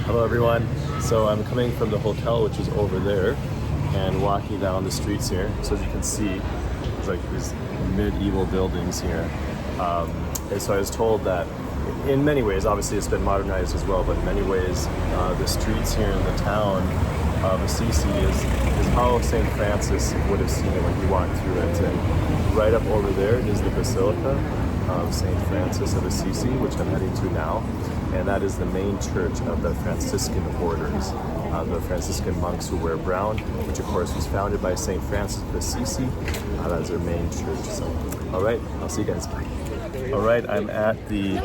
Hello everyone. So I'm coming from the hotel, which is over there, and walking down the streets here. So as you can see, there's like these medieval buildings here. And so I was told that in many ways, obviously it's been modernized as well, but in many ways, the streets here in the town of Assisi is how St. Francis would have seen it when he walked through it. And right up over there is the Basilica of St. Francis of Assisi, which I'm heading to now. And that is the main church of the Franciscan orders, the Franciscan monks who wear brown, which of course was founded by St. Francis of Assisi. That is their main church. So, all right, I'll see you guys. Bye. All right, I'm at the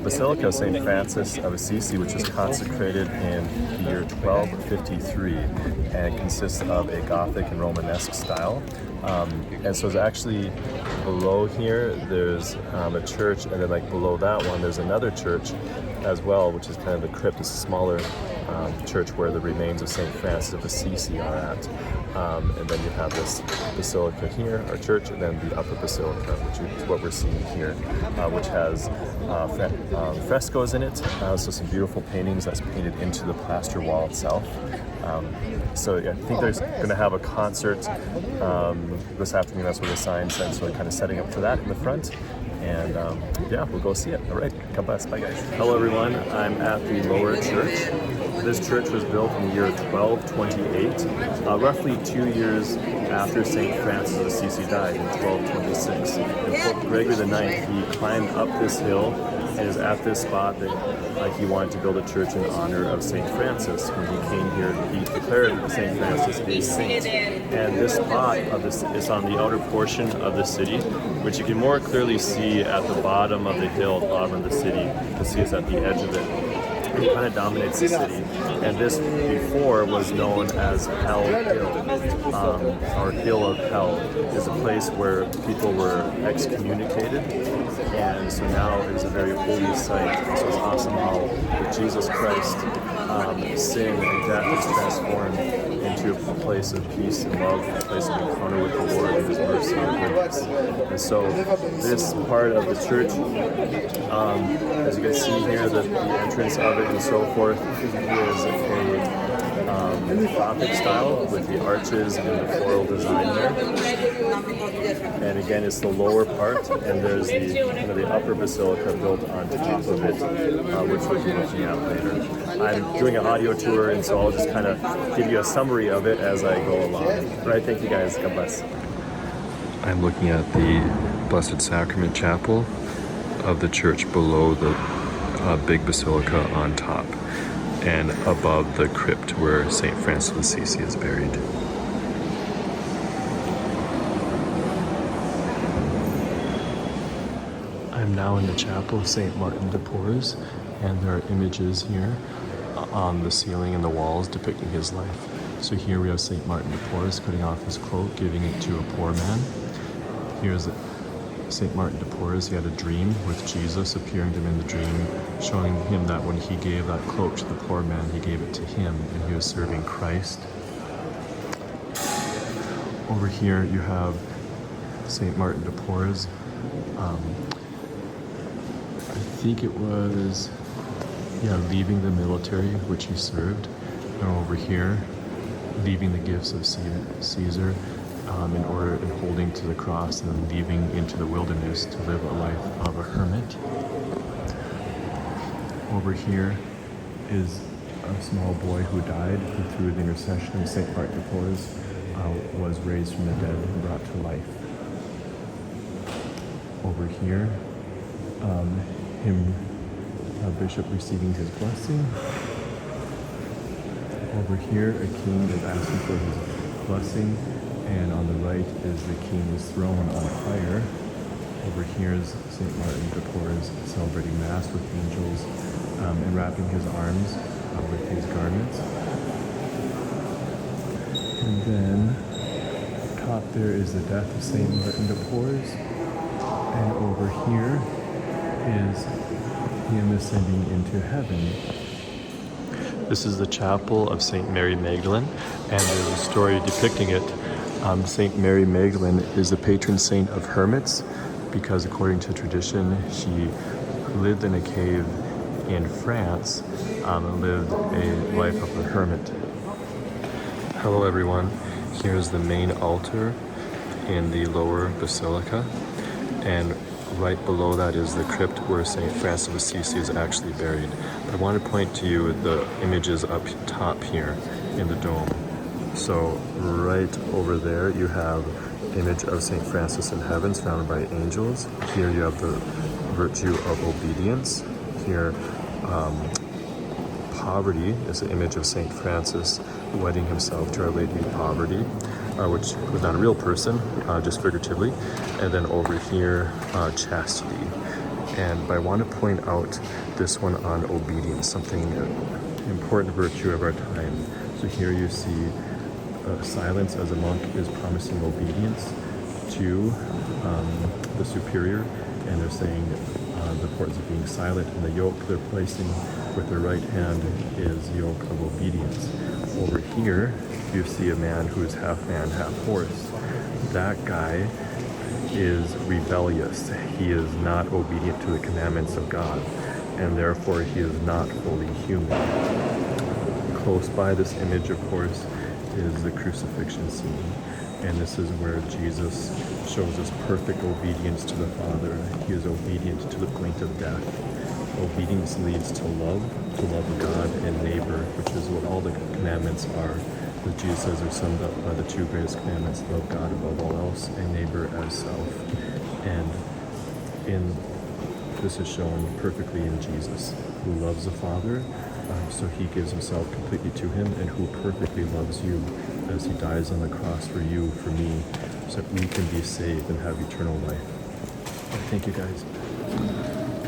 Basilica of St. Francis of Assisi, which was consecrated in the year 1253, and it consists of a Gothic and Romanesque style. And so it's actually below here, there's a church, and then like below that one, there's another church as well, which is kind of the crypt. It's a smaller church where the remains of St. Francis of Assisi are at. And then you have this basilica here, our church, and then the Upper Basilica, which is what we're seeing here, which has frescoes in it, so some beautiful paintings that's painted into the plaster wall itself. So yeah, I think there's going to have a concert this afternoon. That's what the sign said, so we're kind of setting up for that in the front. And yeah, we'll go see it. All right, God bless. Bye, guys. Hello, everyone. I'm at the lower church. This church was built in the year 1228, roughly 2 years after St. Francis of Assisi died in 1226. And Pope Gregory IX, he climbed up this hill and is at this spot that he wanted to build a church in honor of St. Francis. When he came here, he declared St. Francis a saint. And this spot is on the outer portion of the city, which you can more clearly see at the bottom of the hill, the bottom of the city. You can see it's at the edge of it. It kind of dominates the city, and this before was known as Hell Hill, or Hill of Hell. Is a place where people were excommunicated, and so now it is a very holy site. And so it's awesome how with Jesus Christ, sin and death is transformed into a place of peace and love, a place of encounter with the Lord and His mercy and goodness. And so this part of the church, as you can see here, the entrance of it and so forth is a Gothic style with the arches and the floral design there. And again, it's the lower part, and there's the Upper Basilica built on top of it, which we'll be looking at later. I'm doing an audio tour, and so I'll just kind of give you a summary of it as I go along. All right, thank you guys. God bless. I'm looking at the Blessed Sacrament Chapel of the church below the big basilica on top, and above the crypt where St. Francis of Assisi is buried. I'm now in the chapel of St. Martin de Porres, and there are images here on the ceiling and the walls depicting his life. So here we have St. Martin de Porres cutting off his cloak, giving it to a poor man. Here's St. Martin de Porres. He had a dream with Jesus appearing to him in the dream, showing him that when he gave that cloak to the poor man, he gave it to him, and he was serving Christ. Over here you have St. Martin de Porres. I think it was, leaving the military which he served, and over here, leaving the gifts of Caesar in order and holding to the cross, and then leaving into the wilderness to live a life of a hermit. Over here is a small boy who died, who through the intercession of St. Martin de Porres was raised from the dead and brought to life. Over here, a bishop receiving his blessing. Over here, a king is asking for his blessing, and on the right is the king's throne on fire. Over here is St. Martin de Porres celebrating Mass with angels and wrapping his arms with these garments. And then top there is the death of St. Martin de Porres, and over here is him ascending into heaven. This is the chapel of St. Mary Magdalene, and there's a story depicting it. St. Mary Magdalene is the patron saint of hermits because, according to tradition, she lived in a cave in France, lived a life of a hermit. Hello everyone, here's the main altar in the lower basilica, and right below that is the crypt where St. Francis of Assisi is actually buried. But I want to point to you the images up top here in the dome. So right over there you have image of St. Francis in heaven surrounded by angels. Here you have the virtue of obedience. Here poverty is the image of St. Francis wedding himself to Our Lady of Poverty, which was not a real person, just figuratively. And then over here, chastity. And I want to point out this one on obedience, something important virtue of our time. So here you see silence as a monk is promising obedience to the superior, and they're saying the importance of being silent, and the yoke they're placing with their right hand is yoke of obedience. Over here you see a man who is half man, half horse. That guy is rebellious. He is not obedient to the commandments of God, and therefore he is not fully human. Close by this image, of course, is the crucifixion scene, and this is where Jesus shows us perfect obedience to the Father. He is obedient to the point of death. Obedience leads to love God and neighbor, which is what all the commandments are. What Jesus says are summed up by the two greatest commandments: love God above all else and neighbor as self. And this is shown perfectly in Jesus, who loves the Father, so he gives himself completely to him, and who perfectly loves you as he dies on the cross for you, for me, so that we can be saved and have eternal life. Thank you guys.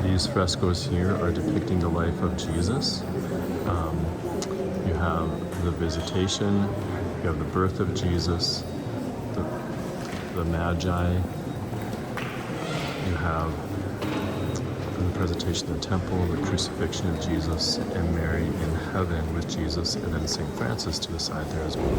These frescoes here are depicting the life of Jesus. You have the visitation, you have the birth of Jesus, the Magi, you have the presentation of the temple, the crucifixion of Jesus, and Mary in heaven with Jesus, and then St. Francis to the side there as well.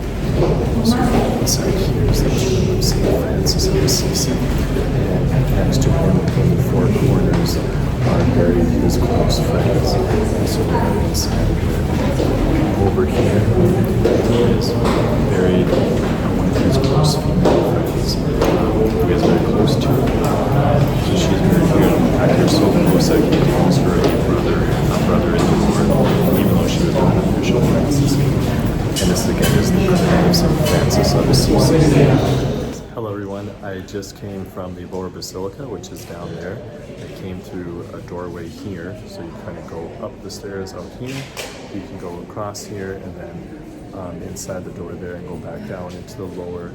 So inside here is the tomb of St. Francis of Assisi, and next to him in the four corners are buried his close friends. So they're inside here. Over here is buried one of his close female friends, who is very close to him. So she's very good. They're so close that he calls her a brother in the Lord, even though she was not an official Franciscan. And this again is the prayer of St. Francis of Assisi. Hello everyone, I just came from the Lower Basilica, which is down there. I came through a doorway here, so you kind of go up the stairs out here, you can go across here, and then inside the door there and go back down into the lower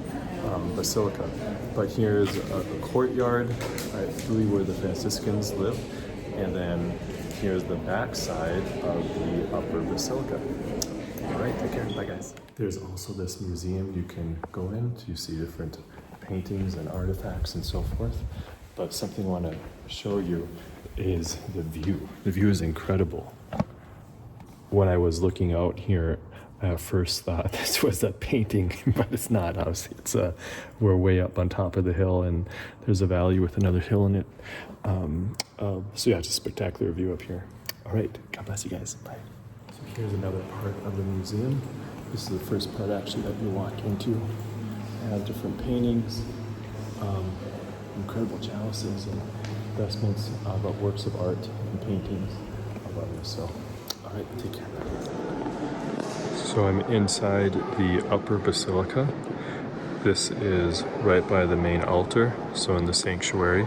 basilica. But here's a courtyard, I believe, where the Franciscans live, and then here's the back side of the Upper Basilica. All right, take care, bye guys. There's also this museum you can go in to see different paintings and artifacts and so forth. But something I want to show you is the view. The view is incredible. When I was looking out here, I first thought this was a painting, but it's not. Obviously, we're way up on top of the hill, and there's a valley with another hill in it. So yeah, it's a spectacular view up here. All right, God bless you guys. Bye. So here's another part of the museum. This is the first part actually that you walk into. I have different paintings, incredible chalices and vestments, about works of art and paintings of others. So, all right, take care. So I'm inside the Upper Basilica. This is right by the main altar. So in the sanctuary,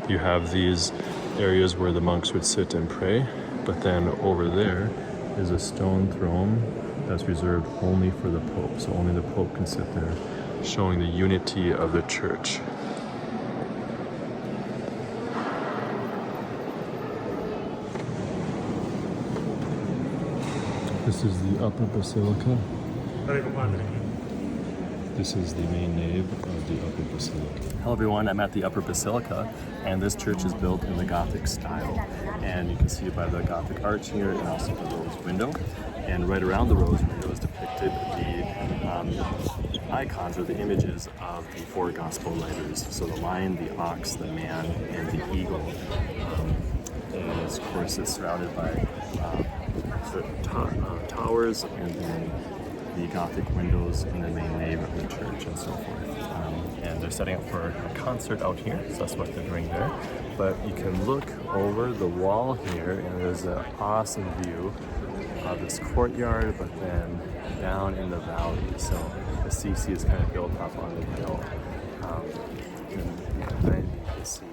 you have these areas where the monks would sit and pray. But then over there is a stone throne that's reserved only for the Pope. So only the Pope can sit there, showing the unity of the Church. This is the Upper Basilica. This is the main nave of the Upper Basilica. Hello everyone, I'm at the Upper Basilica, and this church is built in the Gothic style. And you can see it by the Gothic arch here and also the rose window. And right around the rose window is depicted the icons or the images of the four gospel writers. So the lion, the ox, the man, and the eagle. is, of course, it's surrounded by sort of towers and then the Gothic windows in the main nave of the church and so forth. And they're setting up for a concert out here, so that's what they're doing there. But you can look over the wall here, and there's an awesome view of this courtyard, but then down in the valley. So Assisi is kind of built up on the hill. And behind me you can see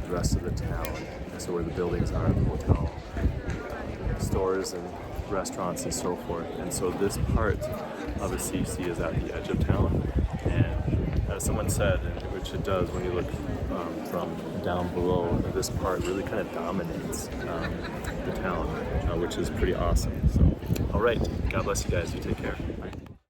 the rest of the town. So where the buildings are, the hotel, stores and restaurants and so forth. And so this part of Assisi is at the edge of town. And as someone said, which it does when you look from down below, this part really kind of dominates the town, which is pretty awesome. So, all right, God bless you guys. You take care.